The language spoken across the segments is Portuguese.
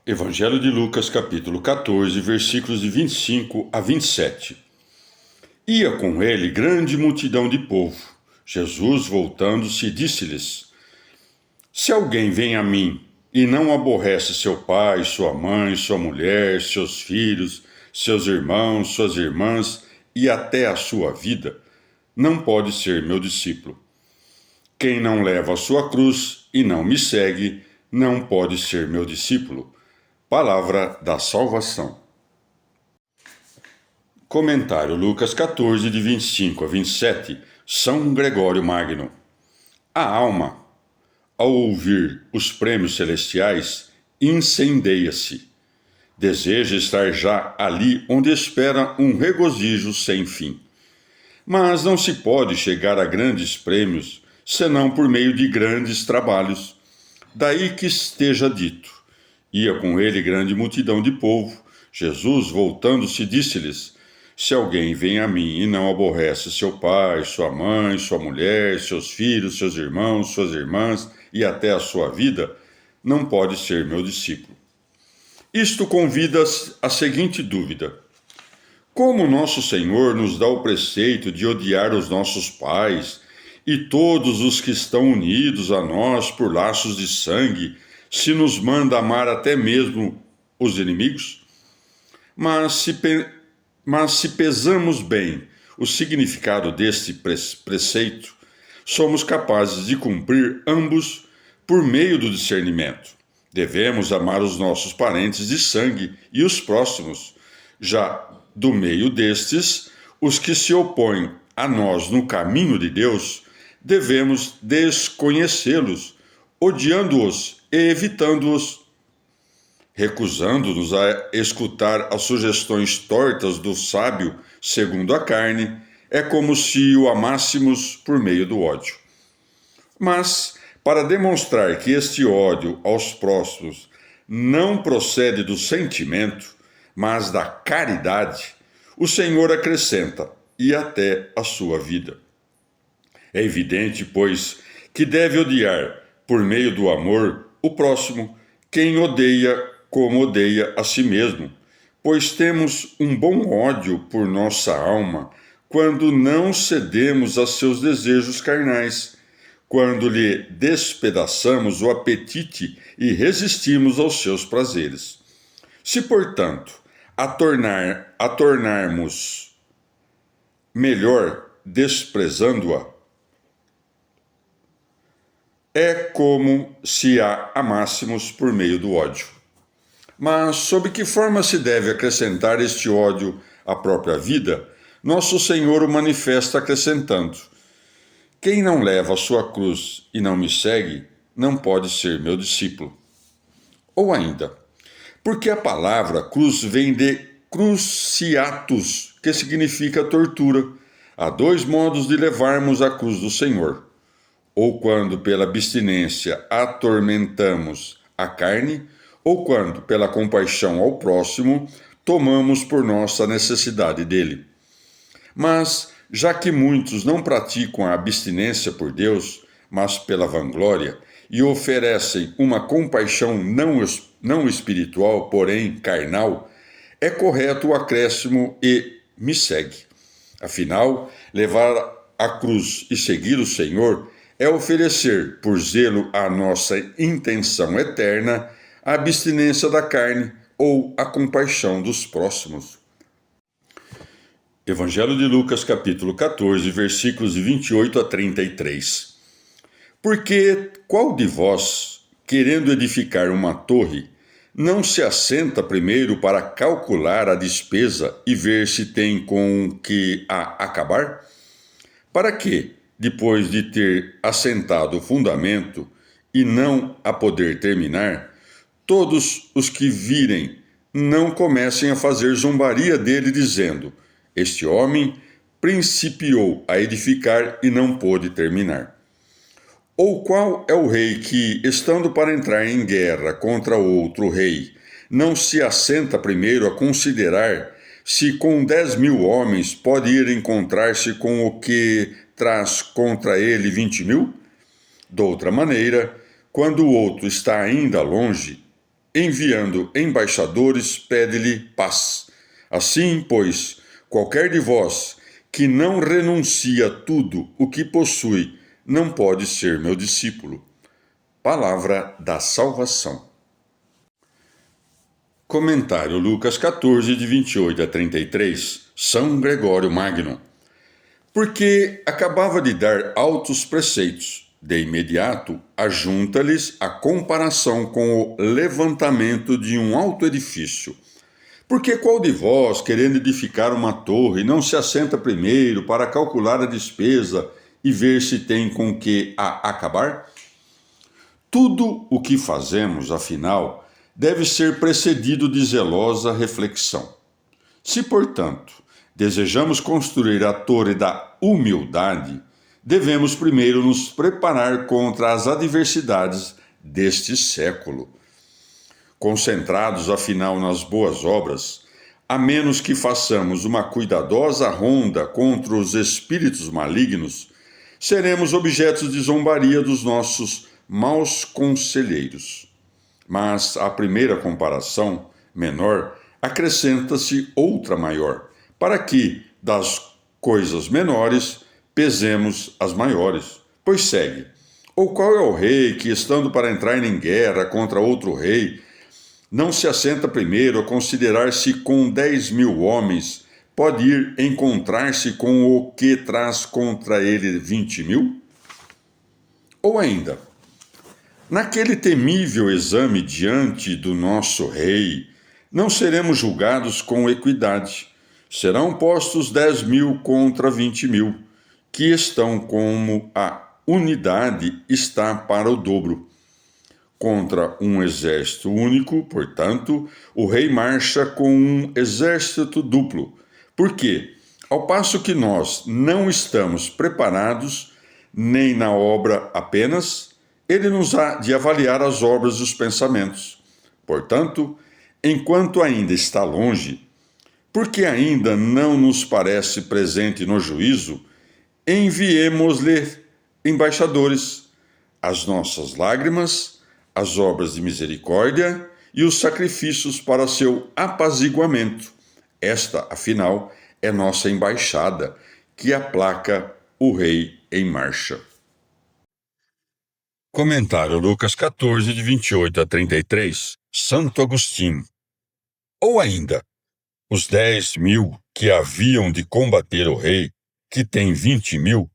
Evangelho de Lucas, capítulo 14, versículos de 25 a 27. Ia com ele grande multidão de povo. Jesus, voltando-se, disse-lhes: Se alguém vem a mim e não aborrece seu pai, sua mãe, sua mulher, seus filhos, seus irmãos, suas irmãs e até a sua vida, não pode ser meu discípulo. Quem não leva a sua cruz e não me segue, não pode ser meu discípulo. Palavra da salvação. Comentário Lucas 14, de 25 a 27, São Gregório Magno. A alma, ao ouvir os prêmios celestiais, incendeia-se. Deseja estar já ali onde espera um regozijo sem fim. Mas não se pode chegar a grandes prêmios senão por meio de grandes trabalhos. Daí que esteja dito: Ia com ele grande multidão de povo. Jesus, voltando-se, disse-lhes: Se alguém vem a mim e não aborrece seu pai, sua mãe, sua mulher, seus filhos, seus irmãos, suas irmãs e até a sua vida, não pode ser meu discípulo. Isto convida a seguinte dúvida: como nosso Senhor nos dá o preceito de odiar os nossos pais e todos os que estão unidos a nós por laços de sangue, se nos manda amar até mesmo os inimigos? Mas se pesamos bem o significado deste preceito, somos capazes de cumprir ambos por meio do discernimento. Devemos amar os nossos parentes de sangue e os próximos. Já do meio destes, os que se opõem a nós no caminho de Deus, devemos desconhecê-los, odiando-os e evitando-os. Recusando-nos a escutar as sugestões tortas do sábio segundo a carne, é como se o amássemos por meio do ódio. Mas, para demonstrar que este ódio aos próximos não procede do sentimento, mas da caridade, o Senhor acrescenta: e até a sua vida. É evidente, pois, que deve odiar, por meio do amor, o próximo, quem odeia como odeia a si mesmo, pois temos um bom ódio por nossa alma quando não cedemos a seus desejos carnais, quando lhe despedaçamos o apetite e resistimos aos seus prazeres. Se, portanto, a tornarmos melhor desprezando-a, é como se a amássemos por meio do ódio. Mas sob que forma se deve acrescentar este ódio à própria vida? Nosso Senhor o manifesta acrescentando: Quem não leva a sua cruz e não me segue, não pode ser meu discípulo. Ou ainda, porque a palavra cruz vem de cruciatus, que significa tortura. Há dois modos de levarmos a cruz do Senhor: ou quando pela abstinência atormentamos a carne, ou quando pela compaixão ao próximo tomamos por nossa necessidade dele. Mas, já que muitos não praticam a abstinência por Deus, mas pela vanglória, e oferecem uma compaixão não espiritual, porém carnal, é correto o acréscimo e me segue. Afinal, levar a cruz e seguir o Senhor é oferecer, por zelo à nossa intenção eterna, a abstinência da carne ou a compaixão dos próximos. Evangelho de Lucas, capítulo 14, versículos de 28 a 33. Porque qual de vós, querendo edificar uma torre, não se assenta primeiro para calcular a despesa e ver se tem com que a acabar? Para que, depois de ter assentado o fundamento e não a poder terminar, todos os que virem não comecem a fazer zombaria dele, dizendo: Este homem principiou a edificar e não pôde terminar. Ou qual é o rei que, estando para entrar em guerra contra outro rei, não se assenta primeiro a considerar se com 10.000 homens pode ir encontrar-se com o que traz contra ele 20.000? De outra maneira, quando o outro está ainda longe, enviando embaixadores, pede-lhe paz. Assim, pois, qualquer de vós que não renuncia a tudo o que possui, não pode ser meu discípulo. Palavra da salvação. Comentário Lucas 14, de 28 a 33, São Gregório Magno. Porque acabava de dar altos preceitos, de imediato ajunta-lhes a comparação com o levantamento de um alto edifício. Porque qual de vós, querendo edificar uma torre, não se assenta primeiro para calcular a despesa e ver se tem com que a acabar? Tudo o que fazemos, afinal, deve ser precedido de zelosa reflexão. Se, portanto, desejamos construir a torre da humildade, devemos primeiro nos preparar contra as adversidades deste século. Concentrados, afinal, nas boas obras, a menos que façamos uma cuidadosa ronda contra os espíritos malignos, seremos objetos de zombaria dos nossos maus conselheiros. Mas à primeira comparação, menor, acrescenta-se outra maior, para que, das coisas menores, pesemos as maiores. Pois segue: ou qual é o rei que, estando para entrar em guerra contra outro rei, não se assenta primeiro a considerar se com 10.000 homens pode ir encontrar-se com o que traz contra ele 20.000? Ou ainda, naquele temível exame diante do nosso rei, não seremos julgados com equidade. Serão postos 10.000 contra 20.000, que estão como a unidade está para o dobro. Contra um exército único, portanto, o rei marcha com um exército duplo. Porque, ao passo que nós não estamos preparados, nem na obra apenas, ele nos há de avaliar as obras e os pensamentos. Portanto, enquanto ainda está longe, porque ainda não nos parece presente no juízo, enviemos-lhe embaixadores, as nossas lágrimas, as obras de misericórdia e os sacrifícios para seu apaziguamento. Esta, afinal, é nossa embaixada, que aplaca o rei em marcha. Comentário Lucas 14, de 28 a 33, Santo Agostinho. Ou ainda, os 10.000 que haviam de combater o rei, que tem 20.000,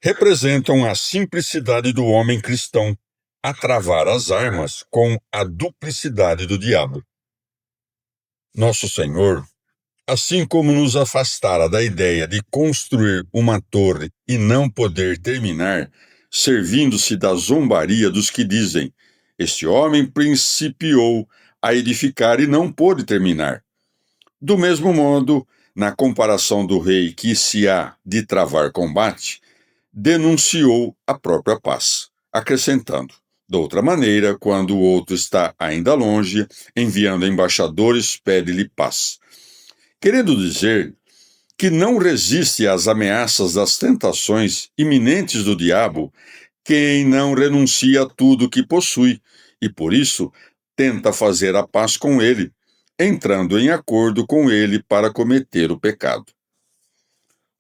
representam a simplicidade do homem cristão a travar as armas com a duplicidade do diabo. Nosso Senhor, assim como nos afastara da ideia de construir uma torre e não poder terminar, servindo-se da zombaria dos que dizem: este homem principiou a edificar e não pôde terminar. Do mesmo modo, na comparação do rei que se há de travar combate, denunciou a própria paz, acrescentando: de outra maneira, quando o outro está ainda longe, enviando embaixadores, pede-lhe paz. Querendo dizer que não resiste às ameaças das tentações iminentes do diabo quem não renuncia a tudo que possui e, por isso, tenta fazer a paz com ele, entrando em acordo com ele para cometer o pecado.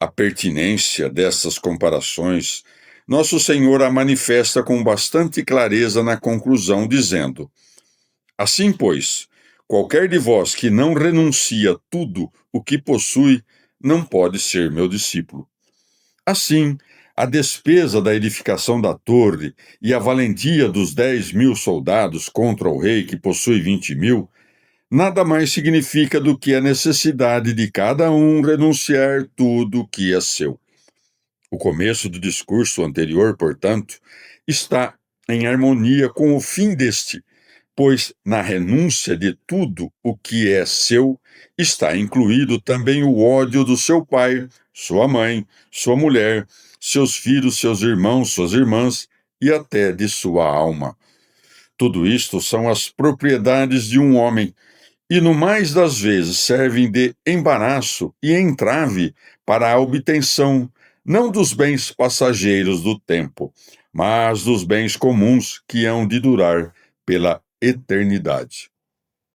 A pertinência dessas comparações, Nosso Senhor a manifesta com bastante clareza na conclusão, dizendo: assim, pois, qualquer de vós que não renuncia tudo o que possui, não pode ser meu discípulo. Assim, a despesa da edificação da torre e a valentia dos 10.000 soldados contra o rei que possui 20.000, nada mais significa do que a necessidade de cada um renunciar tudo o que é seu. O começo do discurso anterior, portanto, está em harmonia com o fim deste, pois na renúncia de tudo o que é seu está incluído também o ódio do seu pai, sua mãe, sua mulher, seus filhos, seus irmãos, suas irmãs e até de sua alma. Tudo isto são as propriedades de um homem e, no mais das vezes, servem de embaraço e entrave para a obtenção não dos bens passageiros do tempo, mas dos bens comuns que hão de durar pela eternidade.